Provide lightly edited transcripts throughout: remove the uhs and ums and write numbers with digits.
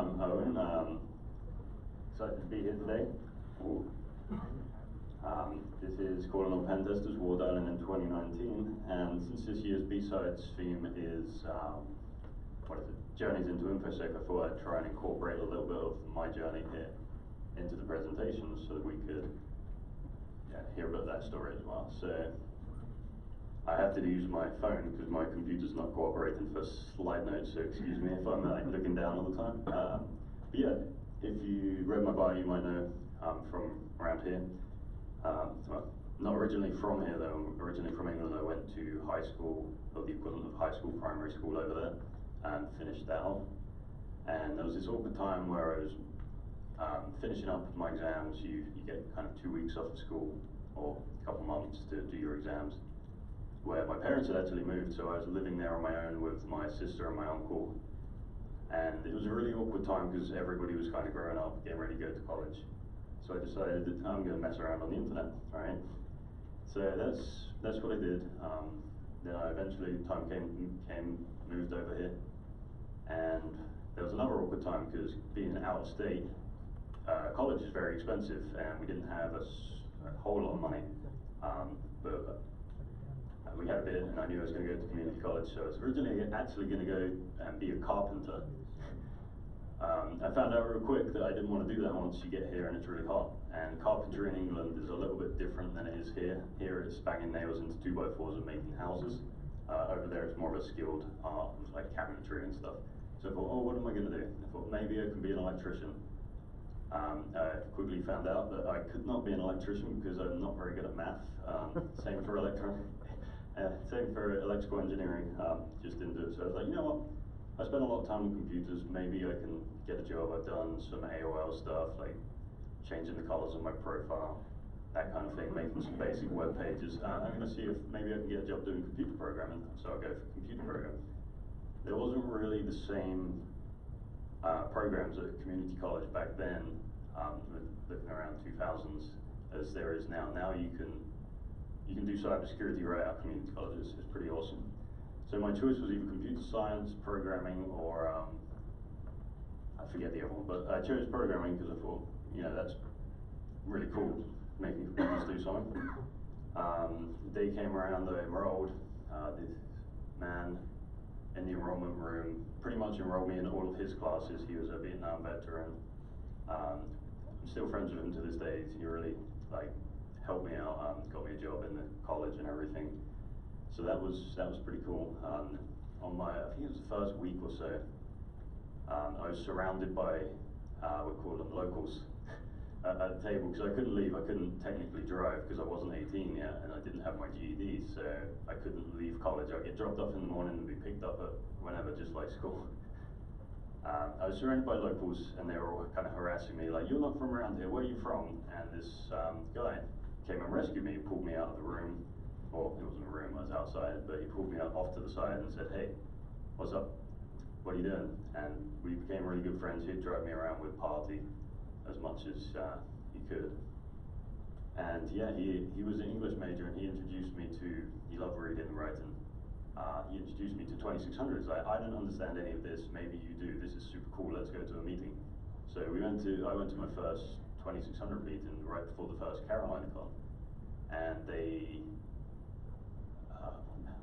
I'm Owen. Excited to be here today. This is calling on Pentesters, Wardialing in 2019, and since this year's B-Sides theme is, Journeys into InfoSec, I thought I'd try and incorporate a little bit of my journey here into the presentation so that we could hear about that story as well. So I have to use my phone because my computer's not cooperating for slide notes, so excuse me if I'm looking down all the time. But yeah, if you read my bio, you might know I'm from around here. Well, not originally from here though, I'm originally from England. I went to high school, or the equivalent of high school, primary school over there, and finished that off. And there was this awkward time where I was finishing up my exams. You get kind of 2 weeks off of school, or a couple months to do your exams, where my parents had actually moved, so I was living there on my own with my sister and my uncle. And it was a really awkward time because everybody was kind of growing up, getting ready to go to college. So I decided that I'm going to mess around on the internet, right? So that's what I did. Then I eventually, time came, moved over here. And there was another awkward time because being out of state, college is very expensive and we didn't have a whole lot of money. But we had a bit, and I knew I was going to go to community college, so I was originally actually going to go and be a carpenter. I found out real quick that I didn't want to do that once you get here and it's really hot. And carpentry in England is a little bit different than it is here. Here it's banging nails into 2x4s and making houses. Over there it's more of a skilled art, like cabinetry and stuff. So I thought, oh, what am I going to do? I thought maybe I can be an electrician. I quickly found out that I could not be an electrician because I'm not very good at math. Same for same for electrical engineering, just didn't do it. So I was like, you know what? I spend a lot of time on computers, maybe I can get a job. I've done some AOL stuff, like changing the colors of my profile, that kind of thing, making some basic web pages. I'm gonna see if maybe I can get a job doing computer programming, so I'll go for computer programming. There wasn't really the same programs at community college back then, looking around 2000s, as there is now. Now you can do cybersecurity right out of community colleges. It's pretty awesome. So my choice was either computer science, programming, or I forget the other one, but I chose programming because I thought, you know, that's really cool, making computers do something. The day came around, I enrolled. This man in the enrollment room pretty much enrolled me in all of his classes. He was a Vietnam veteran. I'm still friends with him to this day. He really helped me out, got me a job in the college and everything. So that was pretty cool. On my, I think it was the first week or so, I was surrounded by, we call them locals, at the table, because I couldn't leave. I couldn't technically drive because I wasn't 18 yet and I didn't have my GED, so I couldn't leave college. I'd get dropped off in the morning and be picked up at whenever, just like school. I was surrounded by locals and they were all kind of harassing me, like, you're not from around here, where are you from? And this guy came and rescued me, pulled me out of the room. Well, it wasn't a room, I was outside, but he pulled me off to the side and said, hey, what's up? What are you doing? And we became really good friends. He'd drive me around with party as much as he could. And yeah, he was an English major and he introduced me to, he loved reading and writing. He introduced me to 2600s. I don't understand any of this, maybe you do, this is super cool, let's go to a meeting. So I went to my first 2600 meeting right before the first CarolinaCon. And they,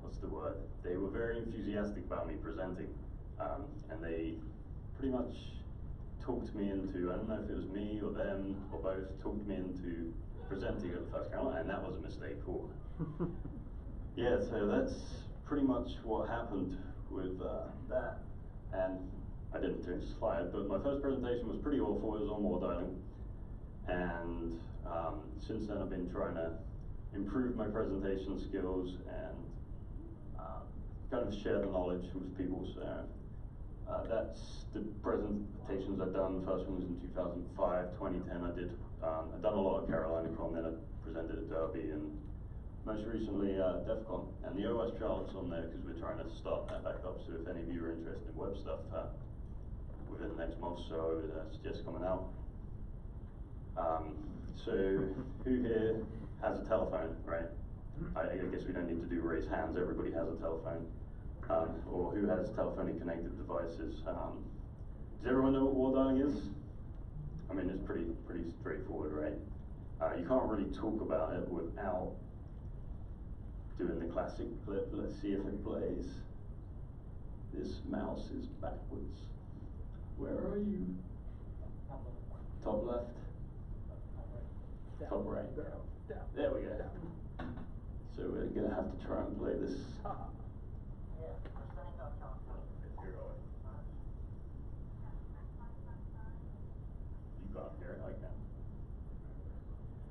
what's the word? They were very enthusiastic about me presenting, and they pretty much talked me into, I don't know if it was me or them or both, talked me into presenting at the first Carolina, and that was a mistake. Cool. Yeah, so that's pretty much what happened with that. And I didn't change the slide, but my first presentation was pretty awful. It was on Wardialing, and since then I've been trying to improve my presentation skills and kind of share the knowledge with people. So that's the presentations I've done. First one was in 2005, 2010 I've done a lot of CarolinaCon, then I presented at Derby, and most recently DEF CON. And the OS Charlotte's on there because we're trying to start that back up, so if any of you are interested in web stuff, within the next month or so, I would suggest coming out. So who here has a telephone, right? I guess we don't need to do raise hands, everybody has a telephone. Or who has telephonically connected devices. Does everyone know what wardiling is? I mean, it's pretty straightforward, right? You can't really talk about it without doing the classic clip. Let's see if it plays. This mouse is backwards. Where are you? Top left? Top right? There we go. So we're gonna have to try and play this. You can't hear it, I can.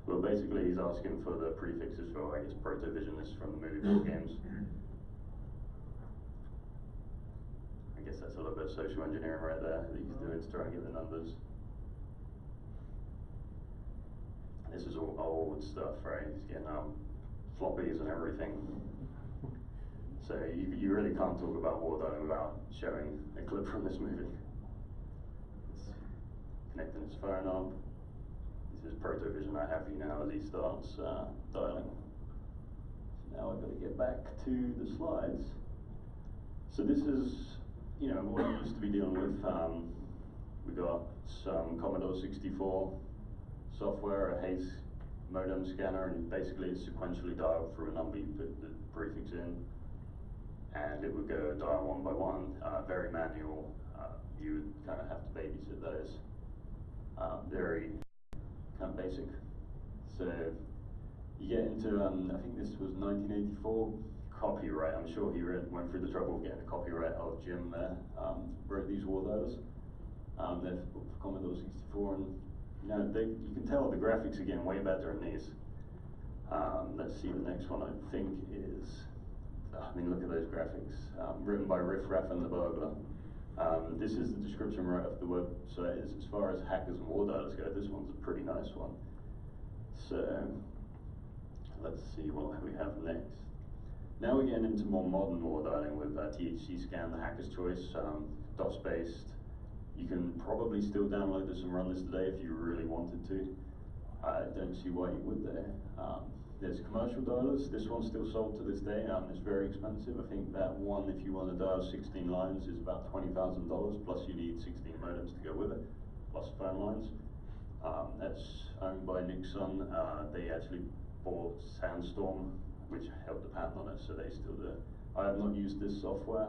Well, basically he's asking for the prefixes for, I guess, proto-visionists from the movie board games. I guess that's a little bit of social engineering right there that he's doing to try and get the numbers. This is all old stuff, right? He's getting floppies and everything. So you really can't talk about wardiling without showing a clip from this movie. It's connecting his phone up. This is proto-vision I have you now as he starts dialing. Now I've got to get back to the slides. So this is, you know, what we used to be dealing with. We got some Commodore 64 software, a Hayes modem scanner, and basically it's sequentially dialed through a number. You put the prefix in, and it would go dial one by one. Very manual. You would kind of have to babysit those. Very kind of basic. So you get into, I think this was 1984, copyright. I'm sure he went through the trouble of getting a copyright of Jim there. Wrote these wardials. They're for Commodore 64, and you know, you can tell the graphics are getting way better in these. Let's see, the next one I think is, I mean, look at those graphics. Written by Riff Raff and the Burglar. This is the description right off the website. As far as hackers and wardialers go, this one's a pretty nice one. So, let's see what we have next. Now we're getting into more modern wardialing with THC Scan, the hacker's choice, DOS-based. You can probably still download this and run this today if you really wanted to. I don't see why you would there. There's commercial dialers. This one's still sold to this day. It's very expensive. I think that one, if you want to dial 16 lines, is about $20,000, plus you need 16 modems to go with it, plus phone lines. That's owned by Nixon. They actually bought Sandstorm, which held the patent on it, so they still do. I have not used this software.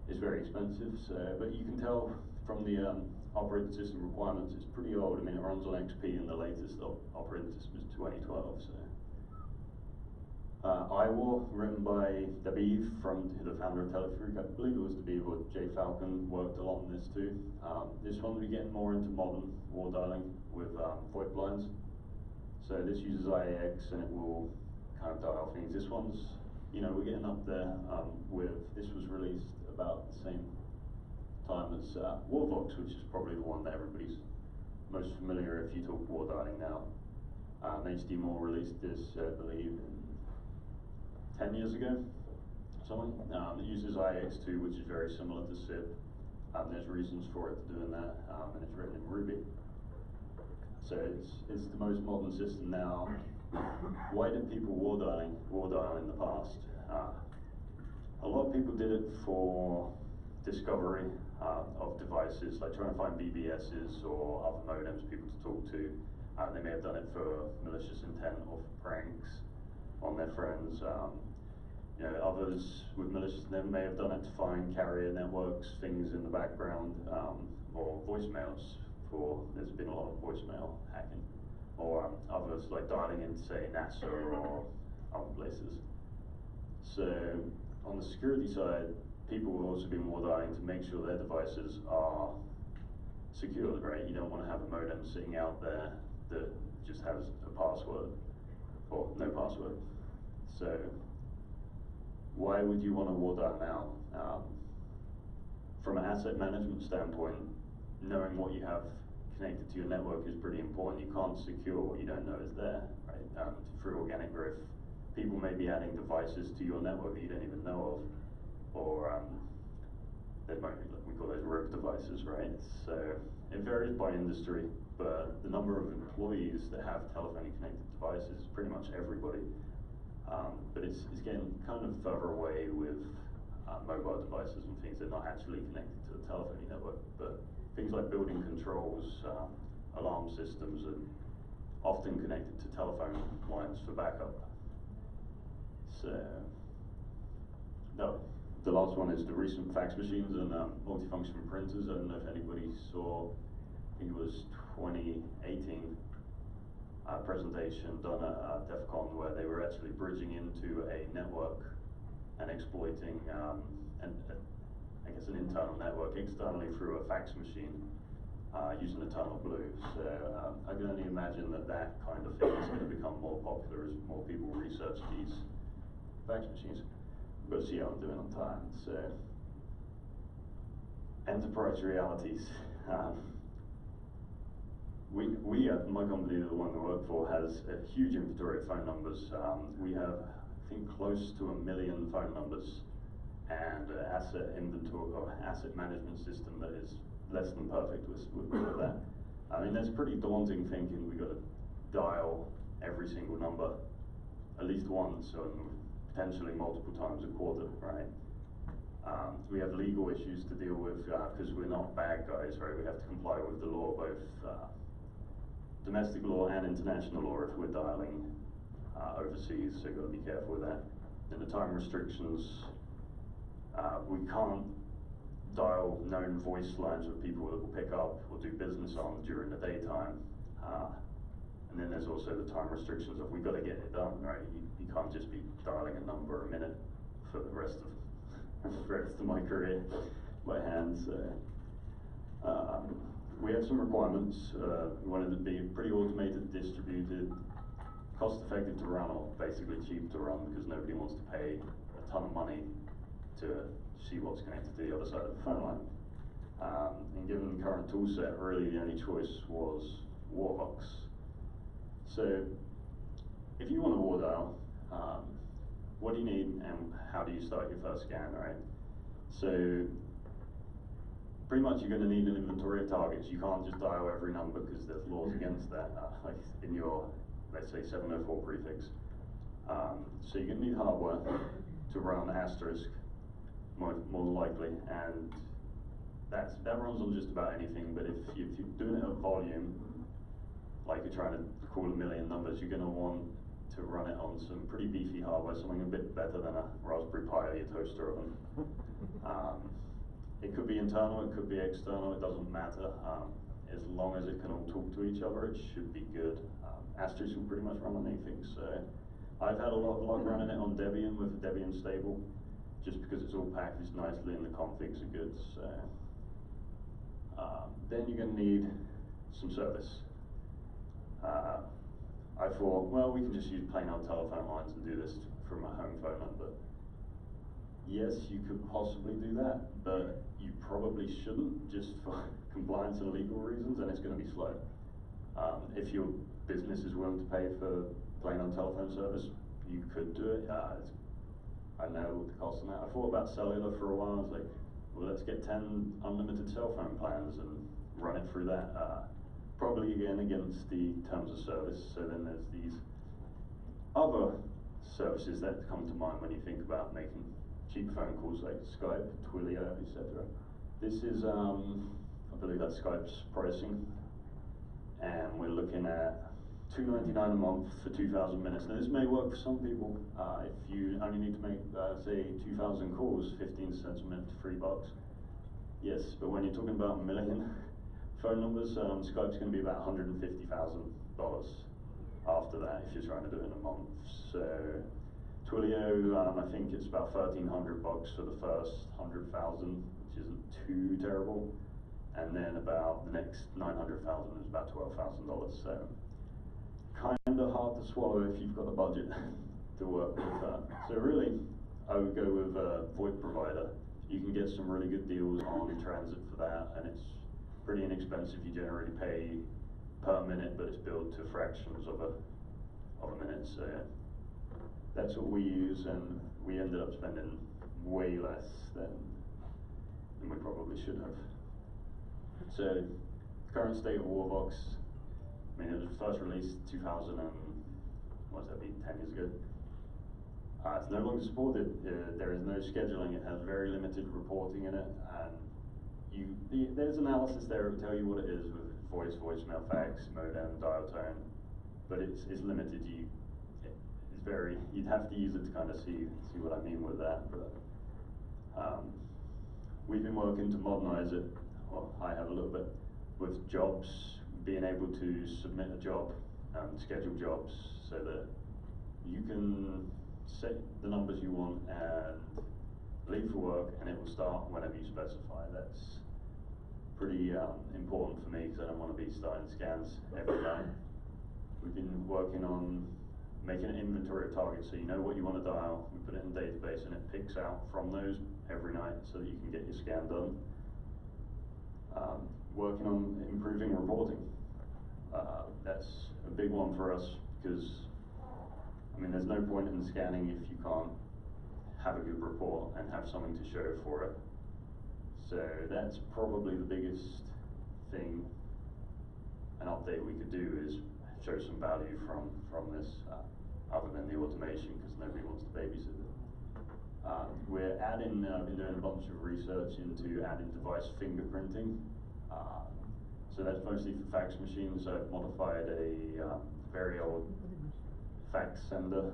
It's very expensive, so, but you can tell from the operating system requirements, it's pretty old. I mean, it runs on XP, and the latest operating system is 2012. So, iWar, written by Dabiv, from the founder of Telefreak. I believe it was Dabiv or Jay Falcon worked a lot on this too. This one we're getting more into modern wardialing with VoIP lines. So this uses IAX, and it will kind of dial things. This one's, you know, we're getting up there with, this was released about the same time as Warvox, which is probably the one that everybody's most familiar if you talk wardialing now. HD Moore released this, I believe, 10 years ago, something. It uses IX2, which is very similar to SIP. There's reasons for it doing that, and it's written in Ruby. So it's the most modern system now. Why did people wardial in the past? A lot of people did it for discovery of devices, like trying to find BBSs or other modems people to talk to. They may have done it for malicious intent or for pranks on their friends. You know, others with malicious intent may have done it to find carrier networks, things in the background, or voicemails. There's been a lot of voicemail hacking, or others like dialing into, say, NASA or other places. So on the security side, people will also be wardialing to make sure their devices are secured, right? You don't want to have a modem sitting out there that just has a password or no password. So why would you want to wardial now? From an asset management standpoint, knowing what you have connected to your network is pretty important. You can't secure what you don't know is there, right? Through organic growth, people may be adding devices to your network that you don't even know of, or they might be, we call those rogue devices, right? So it varies by industry, but the number of employees that have telephonically connected devices is pretty much everybody. But it's getting kind of further away with mobile devices and things. They're not actually connected to the telephony network, but things like building controls, alarm systems, are often connected to telephone lines for backup. So, no, the last one is the recent fax machines and multifunction printers. I don't know if anybody saw, I think it was 2018 presentation done at DEF CON, where they were actually bridging into a network and exploiting, I guess, an internal network externally through a fax machine using Eternal Blue. So I can only imagine that that kind of thing is going to become more popular as more people research these fax machines. We'll see how I'm doing on time. So, enterprise realities. We at my company, the one I work for, has a huge inventory of phone numbers. We have, I think, close to 1 million phone numbers, and an asset inventory or asset management system that is less than perfect with all of that. I mean, that's pretty daunting thinking. We got to dial every single number at least once, and potentially multiple times a quarter, right? We have legal issues to deal with because we're not bad guys, right? We have to comply with the law, both domestic law and international law if we're dialing overseas, so you've got to be careful with that. And the time restrictions, we can't dial known voice lines with people that will pick up or do business on during the daytime. And then there's also the time restrictions of we've got to get it done, right? You can't just be dialing a number a minute for the rest of my career by hand. So, we have some requirements. We wanted to be pretty automated, distributed, cost-effective to run, or basically cheap to run, because nobody wants to pay a ton of money to see what's connected to the other side of the phone line. And given the current tool set, really the only choice was Warbox. So, if you want a Wardial, what do you need and how do you start your first scan, right? So, pretty much you're going to need an inventory of targets. You can't just dial every number because there's laws against that, like in your, let's say, 704 prefix. So you're going to need hardware to run asterisk, more likely, and that runs on just about anything. But if you're doing it at volume, like you're trying to call 1 million numbers, you're going to want to run it on some pretty beefy hardware, something a bit better than a Raspberry Pi or your toaster oven. It could be internal, it could be external, it doesn't matter. As long as it can all talk to each other, it should be good. Asterisk will pretty much run on anything. So I've had a lot of luck running it on Debian with Debian stable, just because it's all packaged nicely and the configs are good. So then you're going to need some service. I thought, well, we can just use plain old telephone lines and do this from a home phone number. Yes, you could possibly do that, but you probably shouldn't, just for compliance and legal reasons, and it's going to be slow. If your business is willing to pay for plain old telephone service, you could do it. I know the cost of that. I thought about cellular for a while. I was like, well, let's get 10 unlimited cell phone plans and run it through that. Probably again against the terms of service. So then there's these other services that come to mind when you think about making cheap phone calls, like Skype, Twilio, etc. This is, I believe that's Skype's pricing, and we're looking at $2.99 a month for 2,000 minutes. Now this may work for some people. If you only need to make, say, 2,000 calls, 15 cents a minute to $3. Yes, but when you're talking about a million phone numbers, Skype's going to be about $150,000 after that if you're trying to do it in a month. So Twilio, I think it's about $1,300 for the first 100,000, which isn't too terrible, and then about the next 900,000 is about $12,000. So kind of hard to swallow if you've got the budget to work with that. So really, I would go with a VoIP provider. You can get some really good deals on transit for that, and it's pretty inexpensive. You generally pay per minute, but it's billed to fractions of a minute. So that's what we use, and we ended up spending way less than we probably should have. So current state of Warbox, I mean, it was first released 2000 and, what does that be, 10 years ago? It's no longer supported. There is no scheduling. It has very limited reporting in it, and there's analysis there that will tell you what it is with voice, voicemail, fax, modem, dial tone, but it's limited. You'd have to use it to kind of see what I mean with that. But we've been working to modernize it. Well, I have a little bit with jobs, being able to submit a job, schedule jobs, so that you can set the numbers you want and leave for work, and it will start whenever you specify. That's pretty important for me, because I don't want to be starting scans every day. We've been working on making an inventory of targets, so you know what you want to dial. We put it in a database, and it picks out from those every night, so that you can get your scan done. Working on improving reporting. That's a big one for us, because I mean, there's no point in scanning if you can't have a good report and have something to show for it. So that's probably the biggest thing, an update we could do, is show some value from this, other than the automation, because nobody wants to babysit it. We're adding, I've been doing a bunch of research into adding device fingerprinting. So that's mostly for fax machines. I've modified a very old fax sender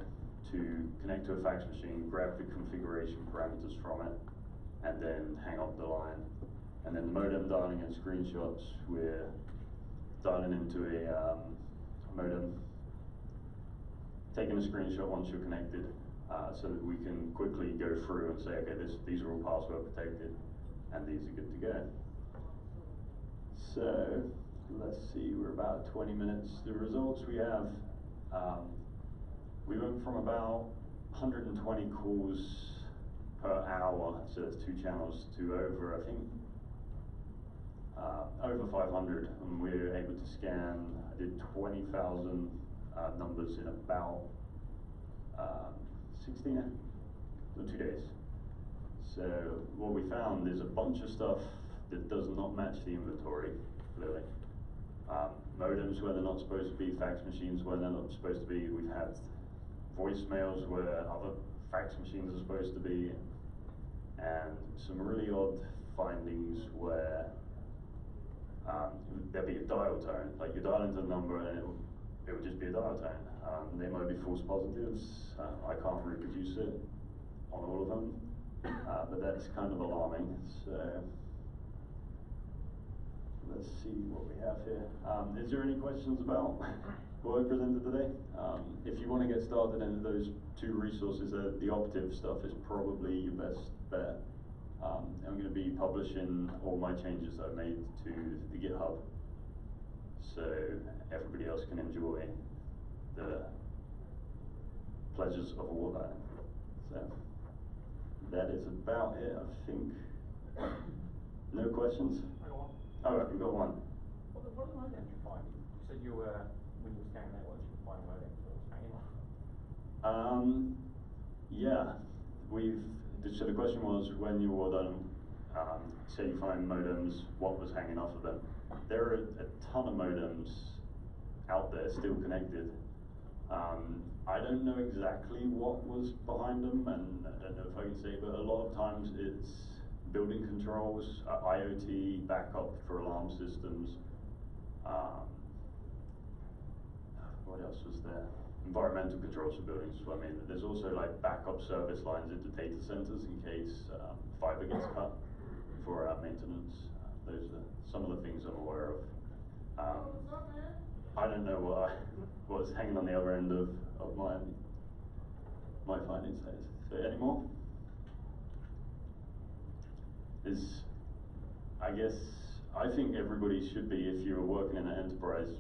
to connect to a fax machine, grab the configuration parameters from it, and then hang up the line. And then the modem dialing and screenshots, we're dialing into a modem, taking a screenshot once you're connected, so that we can quickly go through and say, okay, these are all password protected, and these are good to go. So let's see, we're about 20 minutes. The results we have, we went from about 120 calls per hour, so that's 2 channels, to over, I think, over 500, and we were able to scan, I did 20,000 numbers in about 16 or 2 days. So what we found is a bunch of stuff that does not match the inventory, clearly. Modems where they're not supposed to be, fax machines where they're not supposed to be. We've had voicemails where other fax machines are supposed to be, and some really odd findings where there'll be a dial tone, like you dial into the number and it would just be a dial tone. They might be false positives. I can't reproduce it on all of them, but that's kind of alarming. So let's see what we have here. Is there any questions about what I presented today? If you want to get started in those 2 resources, the operative stuff is probably your best bet. I'm going to be publishing all my changes that I made to the GitHub, so everybody else can enjoy the pleasures of Wardialing. So that is about it, I think. No questions? I got one. Oh, right, we've got one. What are the modems you find? You said you were, when you were scanning networks, you were finding modems that was hanging off. Yeah, so the question was, when you were done, say you find modems, what was hanging off of them? There are a ton of modems out there still connected. I don't know exactly what was behind them, and I don't know if I can say, but a lot of times it's building controls, IoT, backup for alarm systems. What else was there? Environmental controls for buildings. So I mean, there's also like backup service lines into data centers in case fiber gets cut for maintenance. Those are some of the things I'm aware of. I don't know what's hanging on the other end of my findings. So any more? I think everybody should be, if you're working in an enterprise,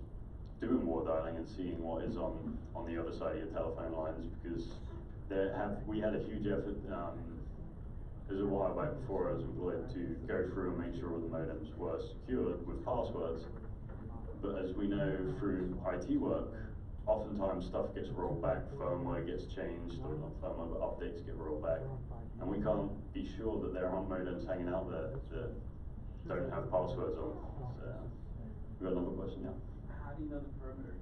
doing wardialing and seeing what is on the other side of your telephone lines, because we had a huge effort. It was a while back before I was employed to go through and make sure all the modems were secured with passwords. But as we know through IT work, oftentimes stuff gets rolled back, firmware gets changed, or not firmware, but updates get rolled back. And we can't be sure that there aren't modems hanging out there that don't have passwords on. So, we got another question, yeah? How do you know the perimeter?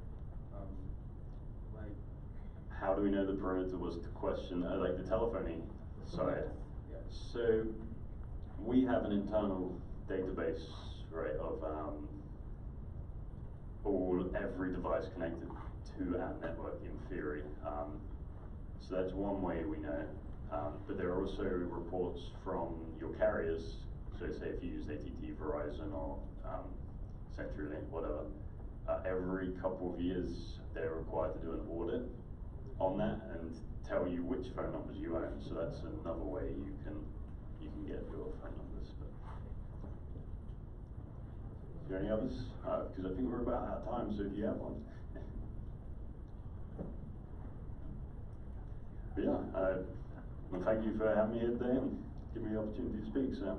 how do we know the perimeter was the question, like the telephony side? Yeah. So we have an internal database, right, of every device connected to our network in theory. So that's one way we know. But there are also reports from your carriers. So say if you use AT&T, Verizon, or CenturyLink, whatever, every couple of years they're required to do an audit on that and tell you which phone numbers you own. So that's another way you can get your phone numbers. But is there any others? Because I think we're about out of time. So if you have one. But yeah, well, thank you for having me here today and giving me the opportunity to speak. So.